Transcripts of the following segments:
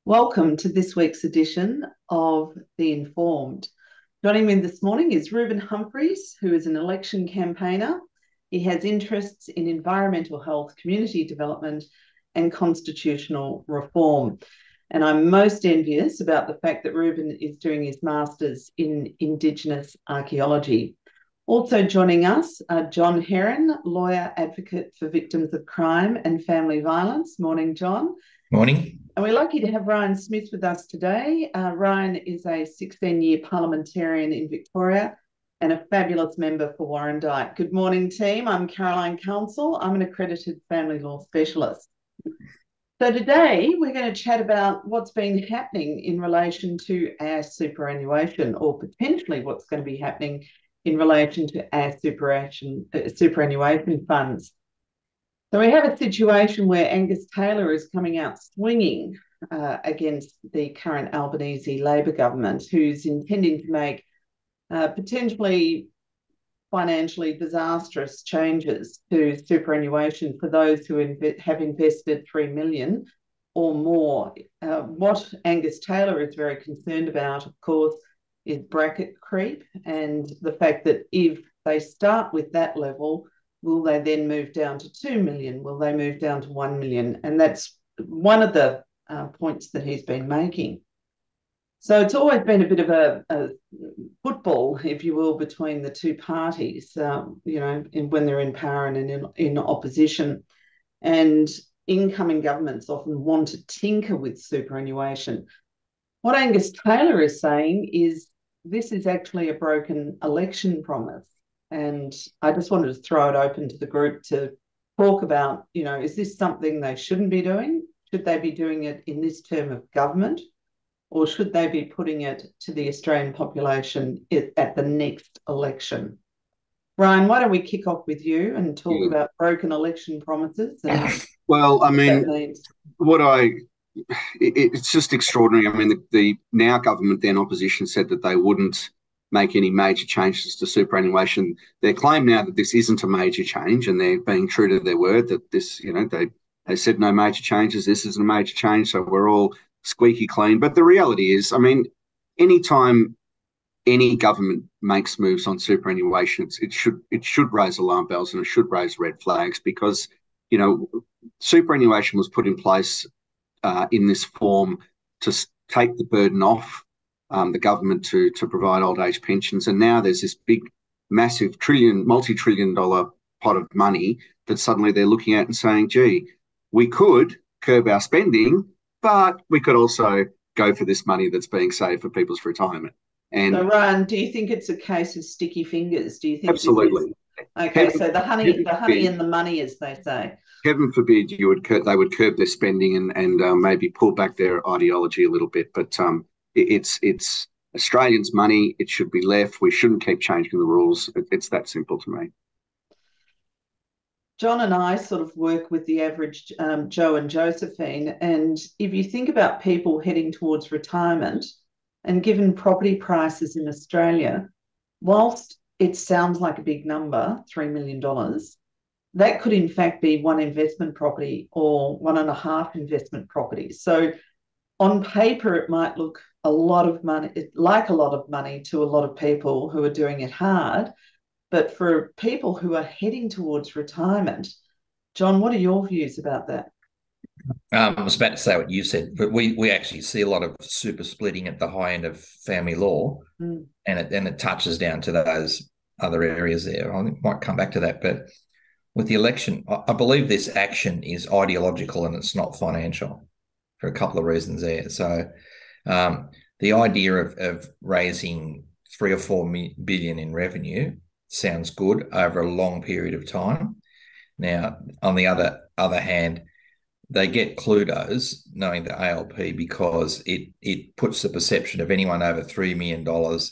Welcome to this week's edition of The Informed. Joining me this morning is Reuben Humphreys, who is an election campaigner. He has interests in environmental health, community development, and constitutional reform. And I'm most envious about the fact that Reuben is doing his Masters in Indigenous Archaeology. Also joining us are John Heron, lawyer advocate for victims of crime and family violence. Morning, John. Morning. And we're lucky to have Ryan Smith with us today. Ryan is a 16-year parliamentarian in Victoria and a fabulous member for Warrandyte. Good morning, team. I'm Caroline Council. I'm an accredited family law specialist. So today we're going to chat about what's been happening in relation to our superannuation, or potentially what's going to be happening in relation to our superannuation funds. So we have a situation where Angus Taylor is coming out swinging against the current Albanese Labor government, who's intending to make potentially financially disastrous changes to superannuation for those who have invested $3 million or more. What Angus Taylor is very concerned about, of course, is bracket creep and the fact that if they start with that level, will they then move down to 2 million? Will they move down to 1 million? And that's one of the points that he's been making. So it's always been a bit of a football, if you will, between the two parties, when they're in power and in opposition. And incoming governments often want to tinker with superannuation. What Angus Taylor is saying is this is actually a broken election promise. And I just wanted to throw it open to the group to talk about, is this something they shouldn't be doing? Should they be doing it in this term of government? Or should they be putting it to the Australian population at the next election? Ryan, why don't we kick off with you and talk about broken election promises and Well, I what that mean, means? it's just extraordinary. I mean, the now government, then opposition, said that they wouldn't make any major changes to superannuation. Their claim now that this isn't a major change, and they're being true to their word that this, they said no major changes. This isn't a major change, so we're all squeaky clean. But the reality is, I mean, anytime any government makes moves on superannuation, it should raise alarm bells and it should raise red flags because superannuation was put in place in this form to take the burden off the government to provide old age pensions, and now there's this big, massive multi-trillion-dollar pot of money that suddenly they're looking at and saying, "Gee, we could curb our spending, but we could also go for this money that's being saved for people's retirement." And so, Ryan, do you think it's a case of sticky fingers? Do you think absolutely. Okay? So the honey and the money, as they say. Heaven forbid they would curb their spending and maybe pull back their ideology a little bit. But it's Australians' money. It should be left. We shouldn't keep changing the rules. It's that simple to me. John and I sort of work with the average Joe and Josephine. And if you think about people heading towards retirement, and given property prices in Australia, whilst it sounds like a big number, $3 million, that could in fact be one investment property or one and a half investment properties. So on paper, it might look a lot of money, like a lot of money to a lot of people who are doing it hard. But for people who are heading towards retirement, John, what are your views about that? I was about to say what you said, but we actually see a lot of super splitting at the high end of family law, and it touches down to those other areas there. I might come back to that, but with the election, I believe this action is ideological and it's not financial for a couple of reasons there. So the idea of raising 3 or 4 billion in revenue sounds good over a long period of time. Now, on the other hand, they get Cluedos knowing the ALP because it puts the perception of anyone over $3 million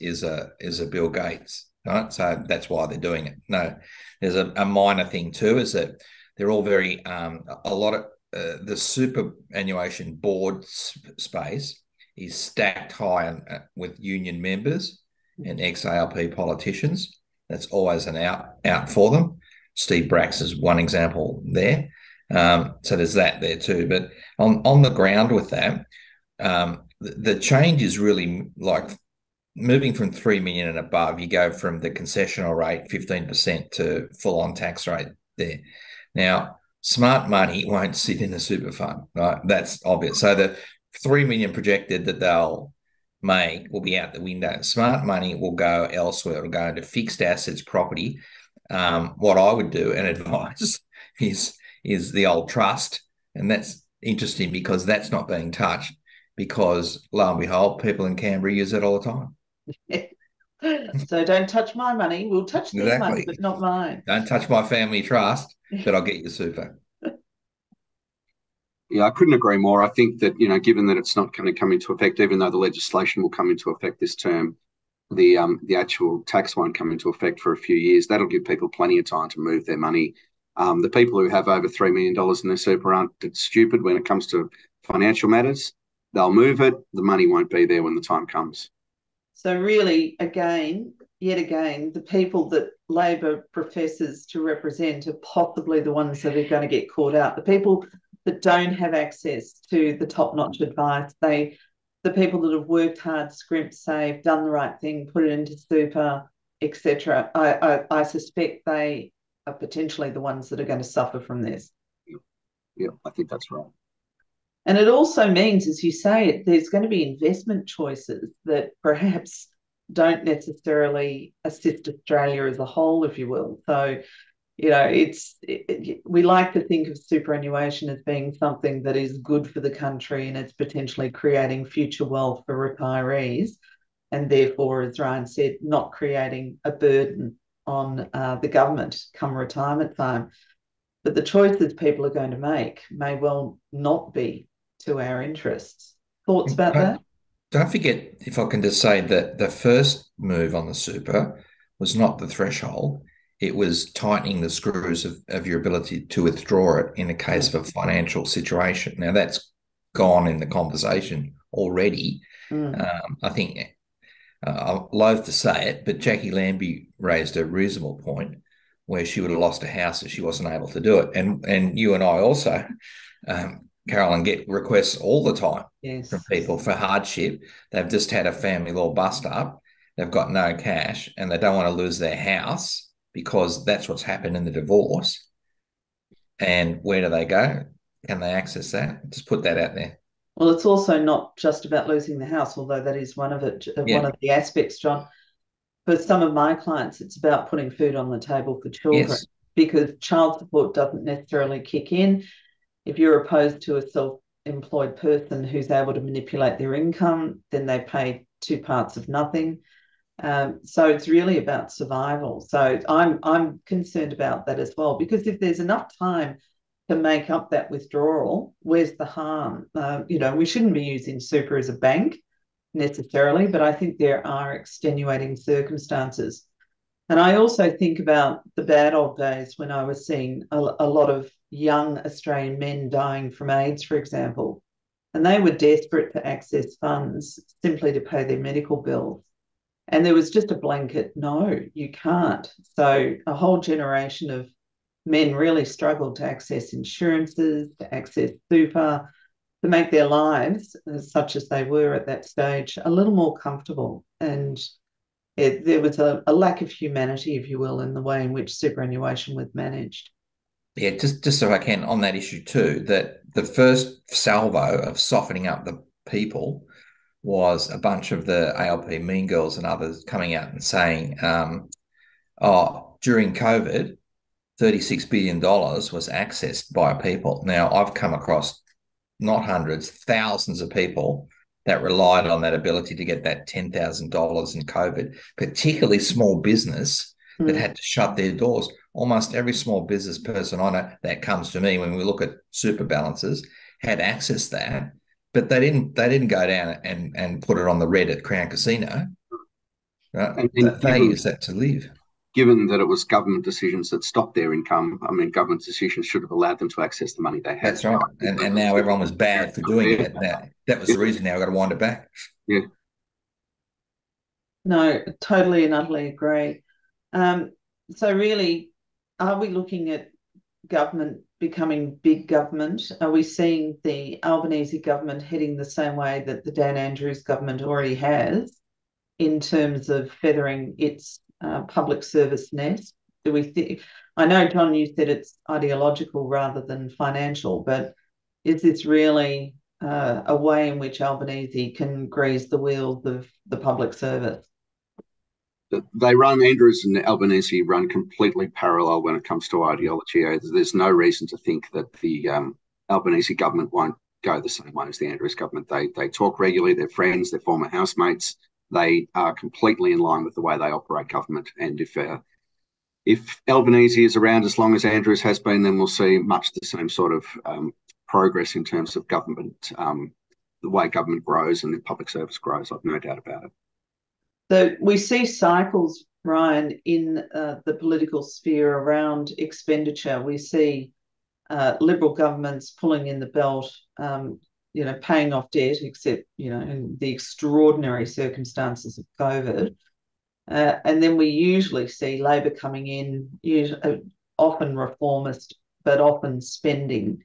is a Bill Gates, right? So that's why they're doing it. No, there's a minor thing too, is that they're all very a lot of the superannuation board space is stacked high with union members and ex-ALP politicians. That's always an out for them. Steve Bracks is one example there. So there's that there too. But on the ground with that, The change is really like moving from 3 million and above. You go from the concessional rate 15% to full on tax rate there. Now, smart money won't sit in a super fund, right? That's obvious. So the 3 million projected that they'll make will be out the window. Smart money will go elsewhere. It'll go into fixed assets, property. What I would do and advise is the old trust, and that's interesting because that's not being touched. Because lo and behold, people in Canberra use it all the time. So don't touch my money. We'll touch their money, Exactly. but not mine. Don't touch my family trust, but I'll get you super. Yeah, I couldn't agree more. I think that, given that it's not going to come into effect, even though the legislation will come into effect this term, the actual tax won't come into effect for a few years. That'll give people plenty of time to move their money. The people who have over $3 million in their super aren't stupid when it comes to financial matters. They'll move it. The money won't be there when the time comes. So really, yet again, the people that Labor professes to represent are possibly the ones that are going to get caught out. The people that don't have access to the top-notch advice, the people that have worked hard, scrimped, saved, done the right thing, put it into super, etc. I suspect they are potentially the ones that are going to suffer from this. Yeah, I think that's right. And it also means, as you say, there's going to be investment choices that perhaps don't necessarily assist Australia as a whole, if you will. So, we like to think of superannuation as being something that is good for the country and it's potentially creating future wealth for retirees, and therefore, as Ryan said, not creating a burden on the government come retirement time. But the choices people are going to make may well not be to our interests. Thoughts about that? Don't forget, if I can just say that the first move on the super was not the threshold. It was tightening the screws of your ability to withdraw it in a case of a financial situation. Now, that's gone in the conversation already. I think I'm loath to say it, but Jackie Lambie raised a reasonable point where she would have lost a house if she wasn't able to do it. And you and I also, Carolyn, get requests all the time from people for hardship. They've just had a family law bust up. They've got no cash and they don't want to lose their house because that's what's happened in the divorce. And where do they go? Can they access that? Just put that out there. Well, it's also not just about losing the house, although that is one of the aspects, John. For some of my clients, it's about putting food on the table for children, because child support doesn't necessarily kick in. If you're opposed to a self-employed person who's able to manipulate their income, then they pay two parts of nothing. So it's really about survival. So I'm concerned about that as well, because if there's enough time to make up that withdrawal, where's the harm? We shouldn't be using super as a bank necessarily, but I think there are extenuating circumstances. And I also think about the bad old days when I was seeing a lot of young Australian men dying from AIDS, for example, and they were desperate to access funds simply to pay their medical bills. And there was just a blanket, no, you can't. So a whole generation of men really struggled to access insurances, to access super, to make their lives, such as they were at that stage, a little more comfortable. And there was a lack of humanity, if you will, in the way in which superannuation was managed. Yeah, just so I can, on that issue too, that the first salvo of softening up the people was a bunch of the ALP Mean Girls and others coming out and saying, during COVID, $36 billion was accessed by people. Now, I've come across not hundreds, thousands of people that relied on that ability to get that $10,000 in COVID, particularly small business that had to shut their doors. Almost every small business person I know that comes to me when we look at super balances had access to that, but they didn't go down and put it on the red at Crown Casino. Right? They use that to live. Given that it was government decisions that stopped their income, I mean, government decisions should have allowed them to access the money they had. That's right. And now everyone was bad for doing it. Now, that was the reason now we've got to wind it back. Yeah. No, totally and utterly agree. So really, are we looking at government becoming big government? Are we seeing the Albanese government heading the same way that the Dan Andrews government already has in terms of feathering its public service nest? Do we think? I know, John, you said it's ideological rather than financial, but is this really a way in which Albanese can grease the wheels of the public service? Andrews and Albanese run completely parallel when it comes to ideology. There's no reason to think that the Albanese government won't go the same way as the Andrews government. They talk regularly, they're friends, they're former housemates. They are completely in line with the way they operate government. And if Albanese is around as long as Andrews has been, then we'll see much the same sort of progress in terms of government, the way government grows and the public service grows. I've no doubt about it. So we see cycles, Ryan, in the political sphere around expenditure. We see Liberal governments pulling in the belt, paying off debt, except, in the extraordinary circumstances of COVID. And then we usually see Labor coming in, often reformist, but often spending.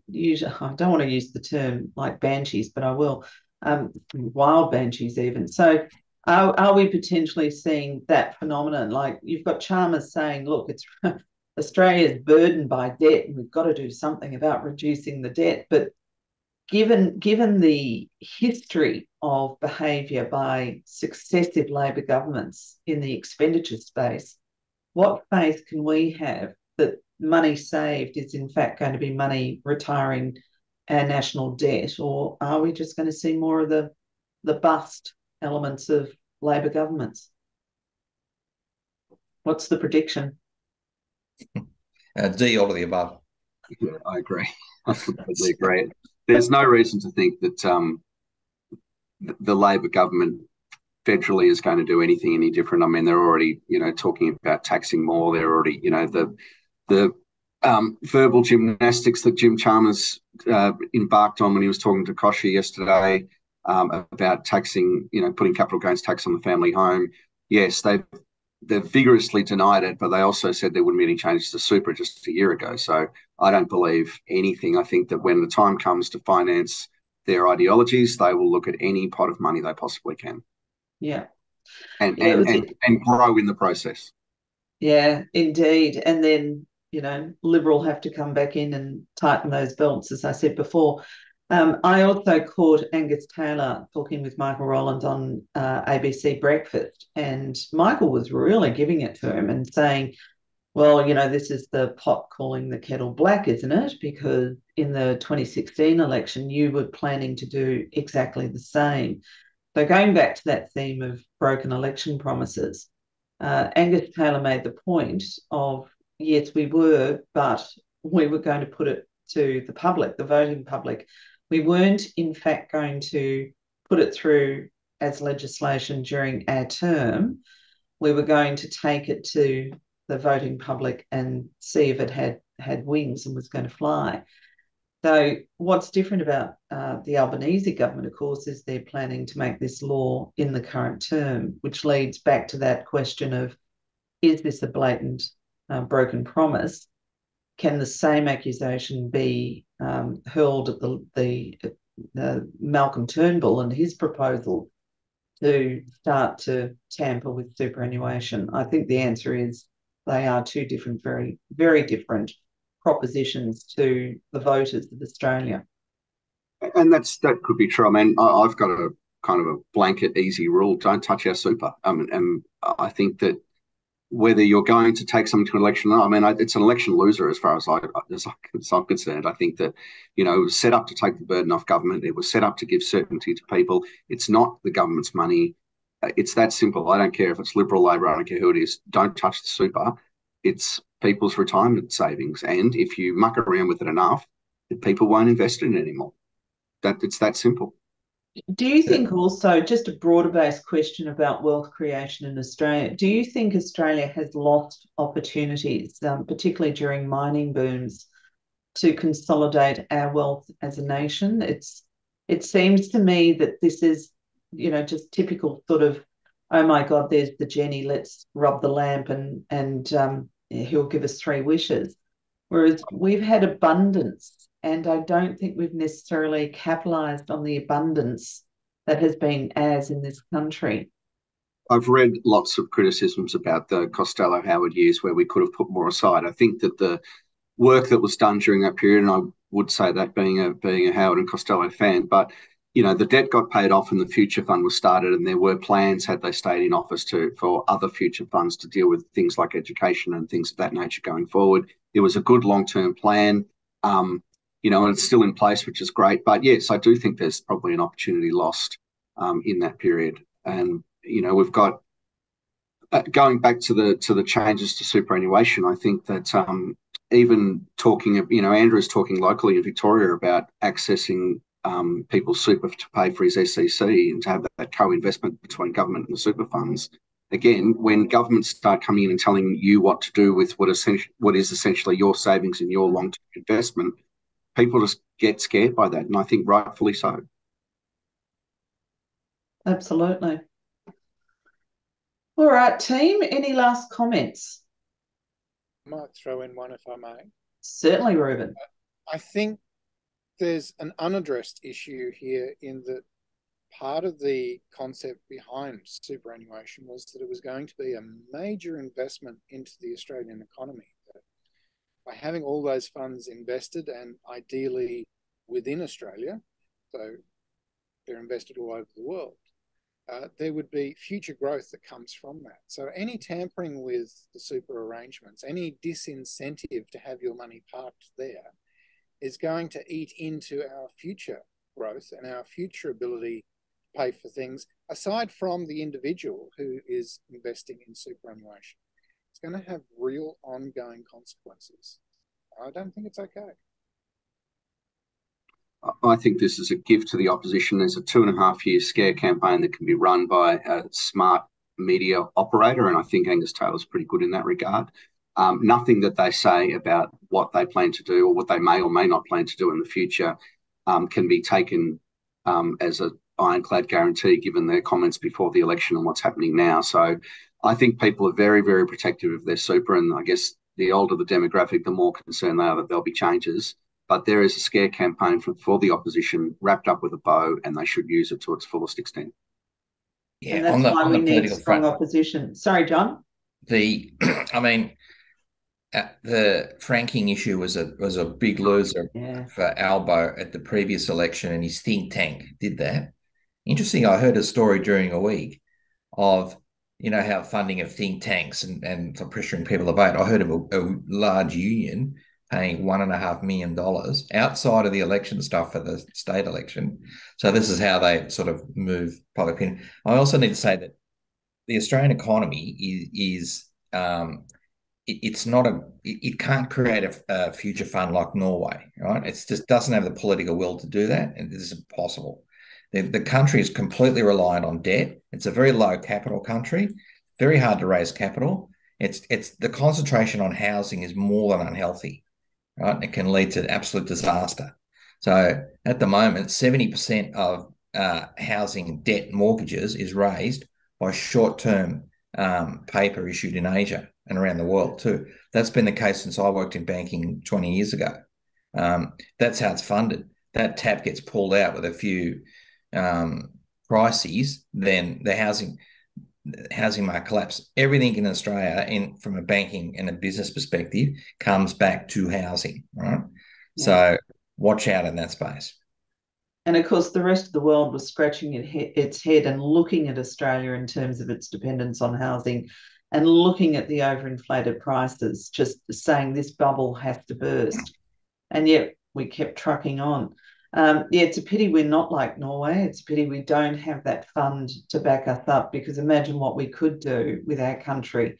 Usually, I don't want to use the term like banshees, but I will, wild banshees even. So are we potentially seeing that phenomenon? Like you've got Chalmers saying, look, it's Australia's burdened by debt and we've got to do something about reducing the debt. But given the history of behaviour by successive Labor governments in the expenditure space, what faith can we have that money saved is in fact going to be money retiring our national debt? Or are we just going to see more of the bust elements of Labor governments? What's the prediction? D, all of the above. Yeah, I agree. I completely agree. There's no reason to think that the Labor government federally is going to do anything any different. I mean, they're already, talking about taxing more. They're already, the verbal gymnastics that Jim Chalmers embarked on when he was talking to Koshy yesterday about taxing, putting capital gains tax on the family home. Yes, they've vigorously denied it, but they also said there wouldn't be any changes to super just a year ago. So I don't believe anything. I think that when the time comes to finance their ideologies, they will look at any pot of money they possibly can. Yeah. And grow in the process. Yeah, indeed. And then, Liberal have to come back in and tighten those belts, as I said before. I also caught Angus Taylor talking with Michael Rowland on ABC Breakfast, and Michael was really giving it to him and saying, well, this is the pot calling the kettle black, isn't it? Because in the 2016 election, you were planning to do exactly the same. So going back to that theme of broken election promises, Angus Taylor made the point of, yes, we were, but we were going to put it to the public, the voting public. We weren't, in fact, going to put it through as legislation during our term. We were going to take it to the voting public and see if it had wings and was going to fly. So what's different about the Albanese government, of course, is they're planning to make this law in the current term, which leads back to that question of, is this a blatant broken promise? Can the same accusation be hurled at the Malcolm Turnbull and his proposal to start to tamper with superannuation? I think the answer is they are two different, very, very different propositions to the voters of Australia. And that could be true. I mean, I've got a kind of a blanket easy rule: don't touch our super. And I think that whether you're going to take something to an election or not, I mean, it's an election loser as far as I'm concerned. I think that, it was set up to take the burden off government. It was set up to give certainty to people. It's not the government's money. It's that simple. I don't care if it's Liberal, Labor, I don't care who it is. Don't touch the super. It's people's retirement savings. And if you muck around with it enough, people won't invest in it anymore. It's that simple. Do you think also, just a broader based question about wealth creation in Australia, do you think Australia has lost opportunities, particularly during mining booms, to consolidate our wealth as a nation? It seems to me that this is, just typical sort of, oh my God, there's the Jenny, let's rub the lamp and he'll give us three wishes. whereas we've had abundance, and I don't think we've necessarily capitalised on the abundance that has been as in this country. I've read lots of criticisms about the Costello-Howard years where we could have put more aside. I think that the work that was done during that period, and I would say that being a Howard and Costello fan, but the debt got paid off and the future fund was started, and there were plans, had they stayed in office, for other future funds to deal with things like education and things of that nature going forward. It was a good long-term plan, and it's still in place, which is great. But yes, I do think there's probably an opportunity lost in that period. And we've got going back to the changes to superannuation. I think that even talking, Andrew's talking locally in Victoria about accessing people's super to pay for his SEC and to have that co-investment between government and the super funds. Again, when governments start coming in and telling you what to do with what is essentially your savings and your long-term investment, people just get scared by that, and I think rightfully so. Absolutely. All right, team, any last comments? I might throw in one if I may. Certainly, Reuben. I think there's an unaddressed issue here in that part of the concept behind superannuation was that it was going to be a major investment into the Australian economy. By having all those funds invested, and ideally within Australia, so they're invested all over the world, there would be future growth that comes from that. So any tampering with the super arrangements, any disincentive to have your money parked there is going to eat into our future growth and our future ability to pay for things, aside from the individual who is investing in superannuation. It's going to have real ongoing consequences. I don't think it's okay. I think this is a gift to the opposition. There's a 2.5-year scare campaign that can be run by a smart media operator, and I think Angus Taylor's pretty good in that regard. Nothing that they say about what they plan to do or what they may or may not plan to do in the future can be taken as an ironclad guarantee, given their comments before the election and what's happening now. So I think people are very, very protective of their super, and I guess the older the demographic, the more concerned they are that there'll be changes. But there is a scare campaign for the opposition wrapped up with a bow, and they should use it to its fullest extent. Yeah, and that's why we need strong opposition. Sorry, John. The franking issue was a big loser for Albo at the previous election, and his think tank did that. Interesting, I heard a story during a week of how funding of think tanks and for pressuring people to vote. I heard of a large union paying $1.5 million outside of the election stuff for the state election. So this is how they sort of move public opinion. I also need to say that the Australian economy it can't create a future fund like Norway, right? It just doesn't have the political will to do that, and this is impossible. The country is completely reliant on debt. It's a very low capital country, very hard to raise capital. It's the concentration on housing is more than unhealthy. Right? It can lead to absolute disaster. So at the moment, 70% of housing debt mortgages is raised by short-term paper issued in Asia and around the world too. That's been the case since I worked in banking 20 years ago. That's how it's funded. That tap gets pulled out with a few crises, then the housing market collapse. Everything in Australia, from a banking and a business perspective, comes back to housing, right? Yeah. So watch out in that space. And of course, the rest of the world was scratching its head and looking at Australia in terms of its dependence on housing and looking at the overinflated prices, just saying this bubble has to burst. And yet we kept trucking on. It's a pity we're not like Norway. It's a pity we don't have that fund to back us up, because imagine what we could do with our country.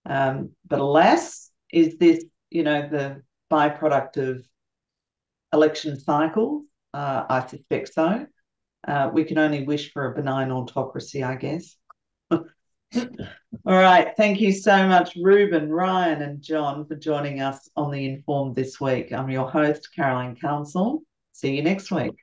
But alas, is this, the byproduct of election cycles? I suspect so. We can only wish for a benign autocracy, I guess. All right. Thank you so much, Reuben, Ryan and John, for joining us on The Informed this week. I'm your host, Caroline Council. See you next week.